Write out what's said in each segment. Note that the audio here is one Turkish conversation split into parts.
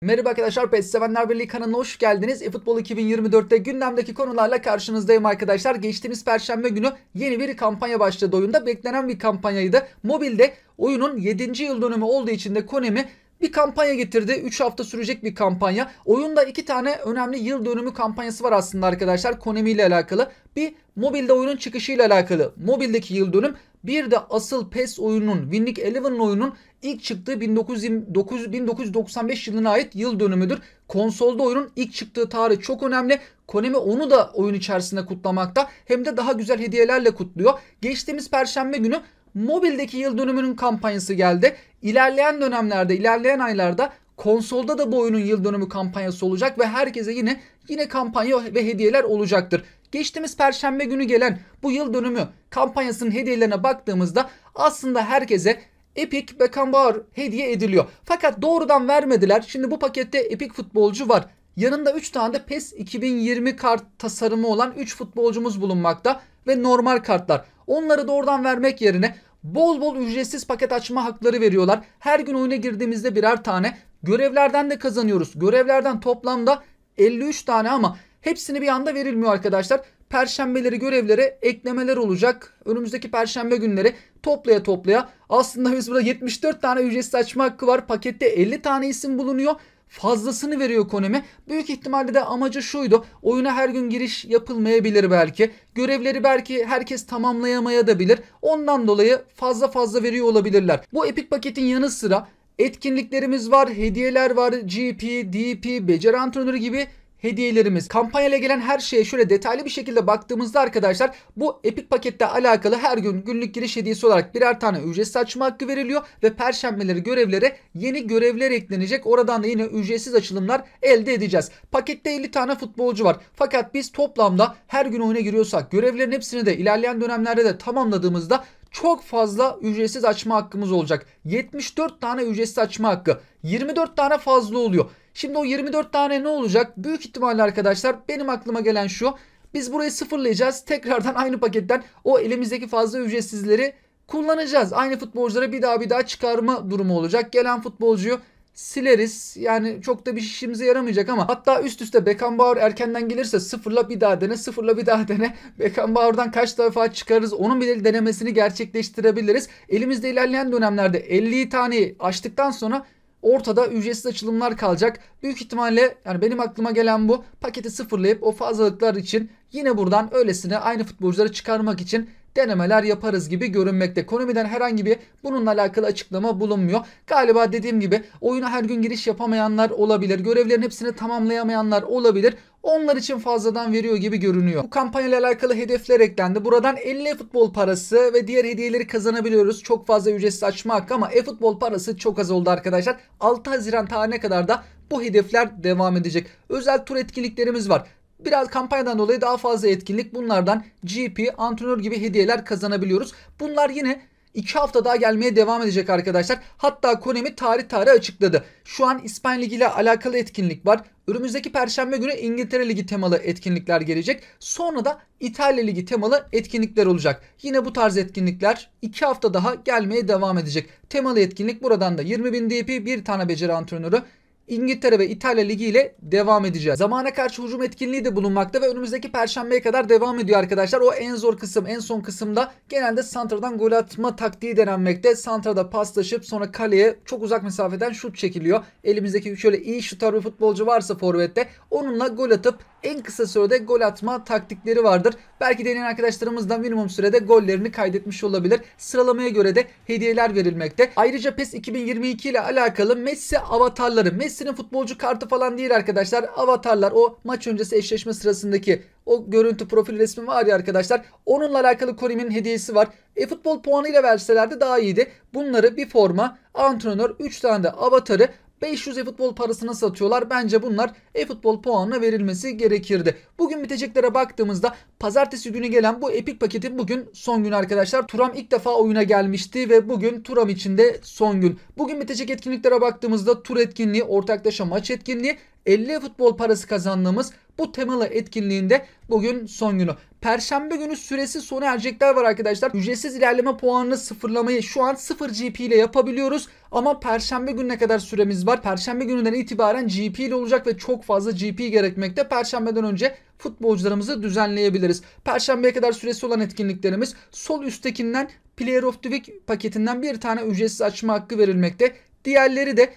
Merhaba arkadaşlar, PES Sevenler Birliği kanalına hoş geldiniz. eFootball 2024'te gündemdeki konularla karşınızdayım arkadaşlar. Geçtiğimiz Perşembe günü yeni bir kampanya başladı oyunda. Beklenen bir kampanyaydı. Mobilde oyunun 7. yıl dönümü olduğu için de Konami bir kampanya getirdi. 3 hafta sürecek bir kampanya. Oyunda 2 tane önemli yıl dönümü kampanyası var aslında arkadaşlar. Konami ile alakalı. Bir mobilde oyunun çıkışıyla alakalı. Mobildeki yıl dönüm. Bir de asıl PES oyunun, Winning Eleven oyunun ilk çıktığı 1995 yılına ait yıl dönümüdür. Konsolda oyunun ilk çıktığı tarih çok önemli. Konami onu da oyun içerisinde kutlamakta. Hem de daha güzel hediyelerle kutluyor. Geçtiğimiz Perşembe günü mobildeki yıl dönümünün kampanyası geldi. İlerleyen dönemlerde, ilerleyen aylarda konsolda da bu oyunun yıl dönümü kampanyası olacak ve herkese yine kampanya ve hediyeler olacaktır. Geçtiğimiz Perşembe günü gelen bu yıl dönümü kampanyasının hediyelerine baktığımızda aslında herkese Epic Beckenbauer hediye ediliyor. Fakat doğrudan vermediler. Şimdi bu pakette Epic futbolcu var. Yanında 3 tane de PES 2020 kart tasarımı olan 3 futbolcumuz bulunmakta ve normal kartlar. Onları doğrudan vermek yerine bol bol ücretsiz paket açma hakları veriyorlar. Her gün oyuna girdiğimizde birer tane. Görevlerden de kazanıyoruz. Görevlerden toplamda 53 tane ama hepsini bir anda verilmiyor arkadaşlar. Perşembeleri görevlere eklemeler olacak. Önümüzdeki perşembe günleri toplaya aslında biz burada 74 tane ücretsiz açma hakkı var. Pakette 50 tane isim bulunuyor. Fazlasını veriyor Konami. Büyük ihtimalle de amacı şuydu. Oyuna her gün giriş yapılmayabilir belki. Görevleri belki herkes tamamlayamayabilir. Ondan dolayı fazla veriyor olabilirler. Bu Epic paketin yanı sıra etkinliklerimiz var, hediyeler var. GP, DP, beceri antrenörü gibi hediyelerimiz. Kampanyayla gelen her şeye şöyle detaylı bir şekilde baktığımızda arkadaşlar bu Epic pakette alakalı her gün günlük giriş hediyesi olarak birer tane ücretsiz açma hakkı veriliyor ve perşembeleri görevlere yeni görevler eklenecek. Oradan da yine ücretsiz açılımlar elde edeceğiz. Pakette 50 tane futbolcu var. Fakat biz toplamda her gün oyuna giriyorsak görevlerin hepsini de ilerleyen dönemlerde de tamamladığımızda çok fazla ücretsiz açma hakkımız olacak. 74 tane ücretsiz açma hakkı. 24 tane fazla oluyor. Şimdi o 24 tane ne olacak? Büyük ihtimalle arkadaşlar benim aklıma gelen şu. Biz burayı sıfırlayacağız. Tekrardan aynı paketten o elimizdeki fazla ücretsizleri kullanacağız. Aynı futbolculara bir daha çıkarma durumu olacak. Gelen futbolcuyu sileriz. Yani çok da bir işimize yaramayacak ama hatta üst üste Beckenbauer erkenden gelirse sıfırla bir daha dene, sıfırla bir daha dene. Beckenbauer'dan kaç defa çıkarırız onun bile denemesini gerçekleştirebiliriz. Elimizde ilerleyen dönemlerde 50 tane açtıktan sonra ortada ücretsiz açılımlar kalacak. Büyük ihtimalle yani benim aklıma gelen bu. Paketi sıfırlayıp o fazlalıklar için yine buradan öylesine aynı futbolcuları çıkarmak için denemeler yaparız gibi görünmekte. Konami'den herhangi bir bununla alakalı açıklama bulunmuyor. Galiba dediğim gibi oyuna her gün giriş yapamayanlar olabilir. Görevlerin hepsini tamamlayamayanlar olabilir. Onlar için fazladan veriyor gibi görünüyor. Bu kampanyayla alakalı hedefler eklendi. Buradan 50 futbol parası ve diğer hediyeleri kazanabiliyoruz. Çok fazla ücretsiz açma hakkı ama futbol parası çok az oldu arkadaşlar. 6 Haziran tarihine kadar da bu hedefler devam edecek. Özel tur etkinliklerimiz var. Biraz kampanyadan dolayı daha fazla etkinlik bunlardan GP, antrenör gibi hediyeler kazanabiliyoruz. Bunlar yine 2 hafta daha gelmeye devam edecek arkadaşlar. Hatta Konami tarih açıkladı. Şu an İspanya Ligi ile alakalı etkinlik var. Önümüzdeki Perşembe günü İngiltere Ligi temalı etkinlikler gelecek. Sonra da İtalya Ligi temalı etkinlikler olacak. Yine bu tarz etkinlikler 2 hafta daha gelmeye devam edecek. Temalı etkinlik buradan da 20.000 DP bir tane beceri antrenörü. İngiltere ve İtalya Ligi ile devam edeceğiz. Zamana karşı hücum etkinliği de bulunmakta ve önümüzdeki Perşembeye kadar devam ediyor arkadaşlar. O en zor kısım, en son kısımda genelde santradan gol atma taktiği denenmekte. Santrada paslaşıp sonra kaleye çok uzak mesafeden şut çekiliyor. Elimizdeki şöyle iyi şutör bir futbolcu varsa forvette onunla gol atıp en kısa sürede gol atma taktikleri vardır. Belki deneyen arkadaşlarımız da minimum sürede gollerini kaydetmiş olabilir. Sıralamaya göre de hediyeler verilmekte. Ayrıca PES 2022 ile alakalı Messi avatarları. Messi'nin futbolcu kartı falan değil arkadaşlar. Avatarlar o maç öncesi eşleşme sırasındaki o görüntü profil resmi var ya arkadaşlar. Onunla alakalı Konami'nin hediyesi var. Futbol puanı ile verselerdi daha iyiydi. Bunları bir forma, antrenör, 3 tane de avatarı 500 futbol parasına satıyorlar. Bence bunlar futbol puanına verilmesi gerekirdi. Bugün biteceklere baktığımızda pazartesi günü gelen bu Epic paketin bugün son günü arkadaşlar. Turam ilk defa oyuna gelmişti ve bugün Turam için de son gün. Bugün bitecek etkinliklere baktığımızda tur etkinliği, ortaklaşa maç etkinliği, 50 futbol parası kazandığımız bu temalı etkinliğinde bugün son günü. Perşembe günü süresi sona erecekler var arkadaşlar. Ücretsiz ilerleme puanını sıfırlamayı şu an 0 GP ile yapabiliyoruz. Ama Perşembe gününe kadar süremiz var. Perşembe gününden itibaren GP ile olacak ve çok fazla GP gerekmekte. Perşembeden önce futbolcularımızı düzenleyebiliriz. Perşembeye kadar süresi olan etkinliklerimiz sol üsttekinden Player of the Week paketinden bir tane ücretsiz açma hakkı verilmekte. Diğerleri de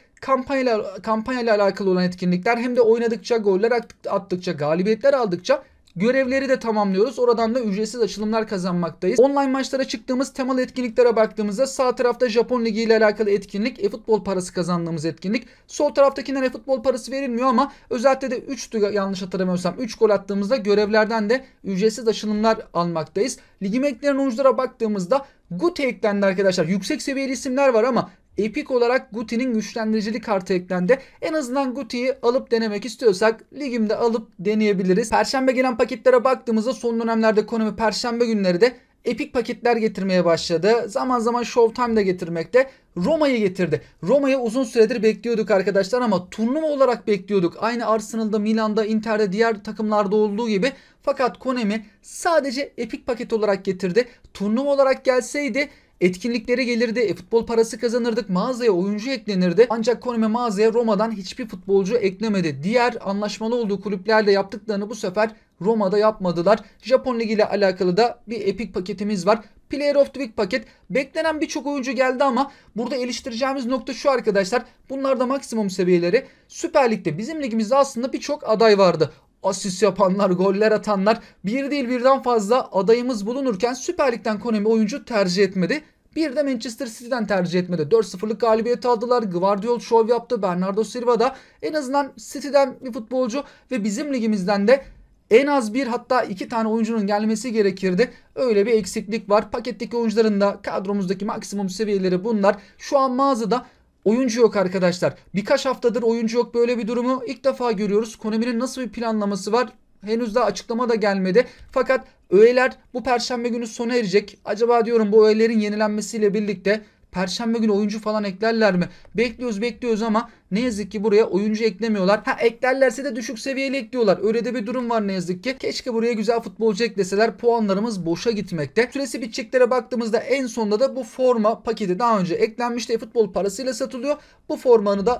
kampanyayla alakalı olan etkinlikler, hem de oynadıkça, goller attıkça, galibiyetler aldıkça görevleri de tamamlıyoruz. Oradan da ücretsiz açılımlar kazanmaktayız. Online maçlara çıktığımız temalı etkinliklere baktığımızda sağ tarafta Japon Ligi ile alakalı etkinlik, e-futbol parası kazandığımız etkinlik. Sol taraftakinden e-futbol parası verilmiyor ama özellikle de 3'tü yanlış hatırlamıyorsam. 3 gol attığımızda görevlerden de ücretsiz açılımlar almaktayız. Ligime eklenen oyunculara baktığımızda Guti eklendi arkadaşlar. Yüksek seviyeli isimler var ama Epic olarak Guti'nin güçlendiricili kartı eklendi. En azından Guti'yi alıp denemek istiyorsak ligimde alıp deneyebiliriz. Perşembe gelen paketlere baktığımızda son dönemlerde Konami perşembe günleri de Epic paketler getirmeye başladı. Zaman zaman Showtime de getirmekte. Roma'yı getirdi. Roma'yı uzun süredir bekliyorduk arkadaşlar ama turnuva olarak bekliyorduk. Aynı Arsenal'da, Milan'da, Inter'de, diğer takımlarda olduğu gibi. Fakat Konami sadece Epic paket olarak getirdi. Turnuva olarak gelseydi etkinlikleri gelirdi, futbol parası kazanırdık, mağazaya oyuncu eklenirdi. Ancak Konami mağazaya Roma'dan hiçbir futbolcu eklemedi. Diğer anlaşmalı olduğu kulüplerle yaptıklarını bu sefer Roma'da yapmadılar. Japon Ligi ile alakalı da bir Epic paketimiz var. Player of the Week paket. Beklenen birçok oyuncu geldi ama burada eleştireceğimiz nokta şu arkadaşlar. Bunlar da maksimum seviyeleri. Süper Lig'de bizim ligimizde aslında birçok aday vardı. Asist yapanlar, goller atanlar, bir değil birden fazla adayımız bulunurken Süper Lig'den Konami oyuncu tercih etmedi. Bir de Manchester City'den tercih etmedi. 4-0'lık galibiyet aldılar. Gvardiol şov yaptı. Bernardo Silva da en azından City'den bir futbolcu ve bizim ligimizden de en az bir, hatta 2 tane oyuncunun gelmesi gerekirdi. Öyle bir eksiklik var. Paketteki oyuncuların da kadromuzdaki maksimum seviyeleri bunlar. Şu an mağazada oyuncu yok arkadaşlar. Birkaç haftadır oyuncu yok, böyle bir durumu ilk defa görüyoruz. Konami'nin nasıl bir planlaması var? Henüz daha açıklama da gelmedi. Fakat öğeler bu perşembe günü sona erecek. Acaba diyorum bu öğelerin yenilenmesiyle birlikte perşembe günü oyuncu falan eklerler mi? Bekliyoruz ama ne yazık ki buraya oyuncu eklemiyorlar. Eklerlerse de düşük seviyeli ekliyorlar. Öyle de bir durum var ne yazık ki. Keşke buraya güzel futbolcu ekleseler, puanlarımız boşa gitmekte. Süresi biteceklere baktığımızda en sonunda da bu forma paketi daha önce eklenmişti. Futbol parasıyla satılıyor.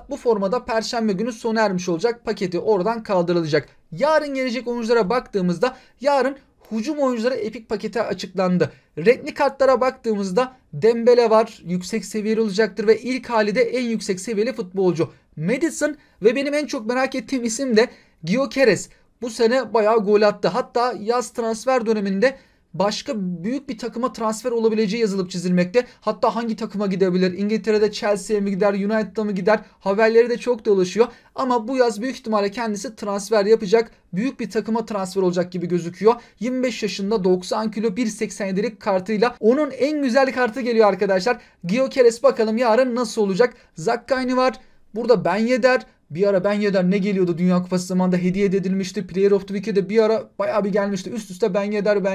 Bu formada perşembe günü sona ermiş olacak. Paketi oradan kaldırılacak. Yarın gelecek oyunculara baktığımızda yarın hücum oyuncuları Epic paketi açıklandı. Renkli kartlara baktığımızda Dembele var. Yüksek seviyeli olacaktır ve ilk hali de en yüksek seviyeli futbolcu Maddison ve benim en çok merak ettiğim isim de Gyökeres. Bu sene bayağı gol attı. Hatta yaz transfer döneminde başka büyük bir takıma transfer olabileceği yazılıp çizilmekte. Hatta hangi takıma gidebilir? İngiltere'de Chelsea'ye mi gider? United'a mı gider? Haberleri de çok dolaşıyor. Ama bu yaz büyük ihtimalle kendisi transfer yapacak. Büyük bir takıma transfer olacak gibi gözüküyor. 25 yaşında 90 kilo 1.87'lik kartıyla onun en güzel kartı geliyor arkadaşlar. Gyökeres bakalım yarın nasıl olacak? Zaccagni var. Burada Ben Yedder. Bir ara Ben Yedder ne geliyordu Dünya Kupası zamanında hediye edilmişti. Player of the Week'e de bir ara bayağı bir gelmişti. Üst üste Ben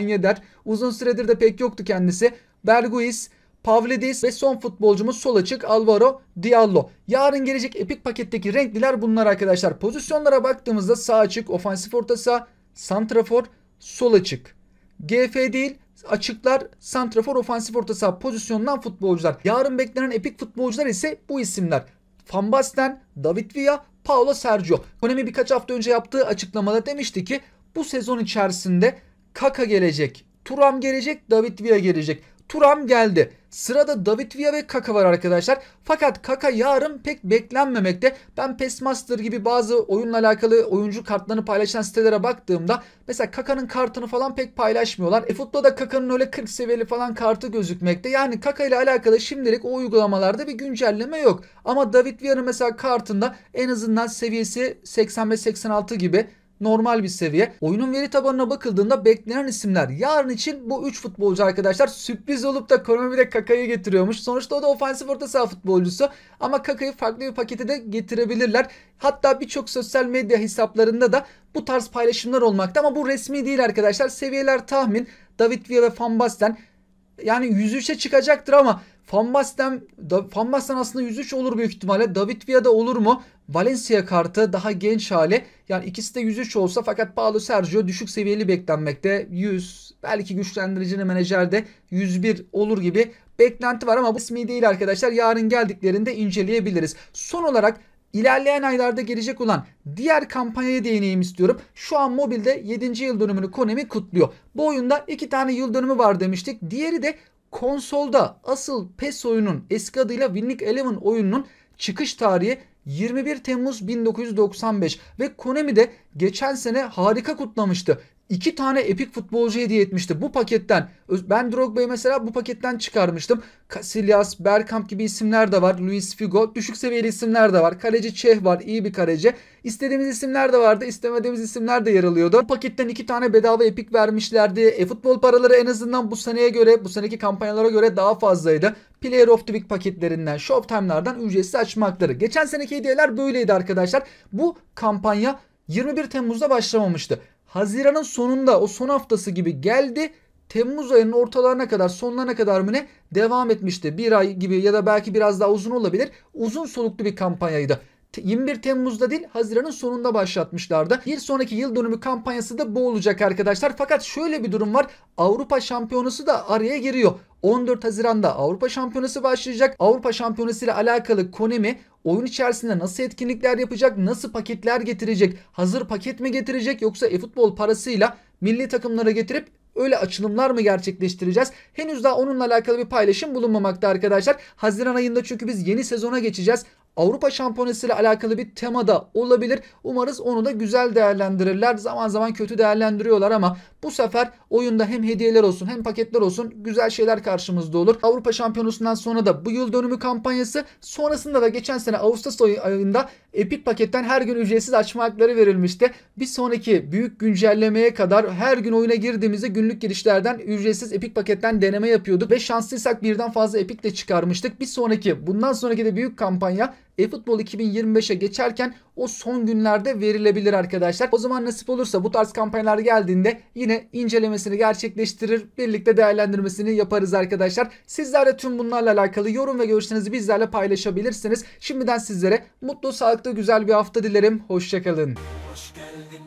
Yedder. Uzun süredir de pek yoktu kendisi. Berguis, Pavlidis ve son futbolcumuz sol açık Alvaro Diallo. Yarın gelecek Epic paketteki renkliler bunlar arkadaşlar. Pozisyonlara baktığımızda sağ açık, ofansif orta saha, santrafor, sol açık. GF değil, açıklar, santrafor, ofansif orta saha pozisyonundan futbolcular. Yarın beklenen Epic futbolcular ise bu isimler. Van Basten, David Villa, Paulo Sergio. Konami birkaç hafta önce yaptığı açıklamada demişti ki bu sezon içerisinde Kaka gelecek, Thuram gelecek, David Villa gelecek. Thuram geldi. Sırada David Villa ve Kaka var arkadaşlar. Fakat Kaka yarın pek beklenmemekte. Ben PESMaster gibi bazı oyunla alakalı oyuncu kartlarını paylaşan sitelere baktığımda mesela Kaka'nın kartını falan pek paylaşmıyorlar. Futbolda Kaka'nın öyle 40 seviyeli falan kartı gözükmekte. Yani Kaka ile alakalı şimdilik o uygulamalarda bir güncelleme yok. Ama David Villa'nın mesela kartında en azından seviyesi 85-86 gibi normal bir seviye. Oyunun veri tabanına bakıldığında beklenen isimler yarın için bu 3 futbolcu arkadaşlar. Sürpriz olup da Konami de Kaka'yı getiriyormuş. Sonuçta o da ofansif orta saha futbolcusu. Ama Kaka'yı farklı bir pakete de getirebilirler. Hatta birçok sosyal medya hesaplarında da bu tarz paylaşımlar olmakta. Ama bu resmi değil arkadaşlar. Seviyeler tahmin. David Villa ve Van Basten yani 103'e çıkacaktır ama Van Basten aslında 103 olur büyük ihtimalle. David Villa da olur mu? Valencia kartı daha genç hali. Yani ikisi de 103 olsa fakat Paulo Sergio düşük seviyeli beklenmekte. 100, belki güçlendiricili menajerde 101 olur gibi beklenti var ama bu ismi değil arkadaşlar. Yarın geldiklerinde inceleyebiliriz. Son olarak İlerleyen aylarda gelecek olan diğer kampanyaya değineyim istiyorum. Şu an mobilde 7. yıl dönümünü Konami kutluyor. Bu oyunda 2 tane yıl dönümü var demiştik. Diğeri de konsolda asıl PES oyunun, eski adıyla Winning Eleven oyununun çıkış tarihi 21 Temmuz 1995 ve Konami de geçen sene harika kutlamıştı. 2 tane epik futbolcu hediye etmişti bu paketten. Ben Drogba'yı mesela bu paketten çıkarmıştım. Casillas, Bergkamp gibi isimler de var. Luis Figo, düşük seviyeli isimler de var. Kaleci Çeh var, iyi bir kaleci. İstediğimiz isimler de vardı, istemediğimiz isimler de yer alıyordu. Bu paketten 2 tane bedava epik vermişlerdi. Futbol paraları en azından bu seneye göre, bu seneki kampanyalara göre daha fazlaydı. Player of the Week paketlerinden, Showtime'lardan ücretsiz açmakları. Geçen seneki hediyeler böyleydi arkadaşlar. Bu kampanya 21 Temmuz'da başlamamıştı. Haziran'ın sonunda, o son haftası gibi geldi. Temmuz ayının ortalarına kadar, sonlarına kadar mı ne devam etmişti. Bir ay gibi ya da belki biraz daha uzun olabilir. Uzun soluklu bir kampanyaydı. 21 Temmuz'da değil, Haziran'ın sonunda başlatmışlardı. Bir sonraki yıl dönümü kampanyası da bu olacak arkadaşlar. Fakat şöyle bir durum var. Avrupa Şampiyonası da araya giriyor. 14 Haziran'da Avrupa Şampiyonası başlayacak. Avrupa Şampiyonası ile alakalı Konami oyun içerisinde nasıl etkinlikler yapacak, nasıl paketler getirecek, hazır paket mi getirecek yoksa e-futbol parasıyla milli takımlara getirip öyle açılımlar mı gerçekleştireceğiz? Henüz daha onunla alakalı bir paylaşım bulunmamakta arkadaşlar. Haziran ayında çünkü biz yeni sezona geçeceğiz. Avrupa Şampiyonası ile alakalı bir tema da olabilir. Umarız onu da güzel değerlendirirler. Zaman zaman kötü değerlendiriyorlar ama bu sefer oyunda hem hediyeler olsun hem paketler olsun güzel şeyler karşımızda olur. Avrupa Şampiyonası'ndan sonra da bu yıl dönümü kampanyası, sonrasında da geçen sene Ağustos ayında Epic paketten her gün ücretsiz açma hakları verilmişti. Bir sonraki büyük güncellemeye kadar her gün oyuna girdiğimizde günlük girişlerden ücretsiz Epic paketten deneme yapıyorduk ve şanslıysak birden fazla Epic de çıkarmıştık. Bundan sonraki de büyük kampanya eFootball 2025'e geçerken o son günlerde verilebilir arkadaşlar. O zaman nasip olursa bu tarz kampanyalar geldiğinde yine incelemesini gerçekleştirir, birlikte değerlendirmesini yaparız arkadaşlar. Sizler de tüm bunlarla alakalı yorum ve görüşlerinizi bizlerle paylaşabilirsiniz. Şimdiden sizlere mutlu, sağlıklı, güzel bir hafta dilerim. Hoşça kalın. Hoş geldin,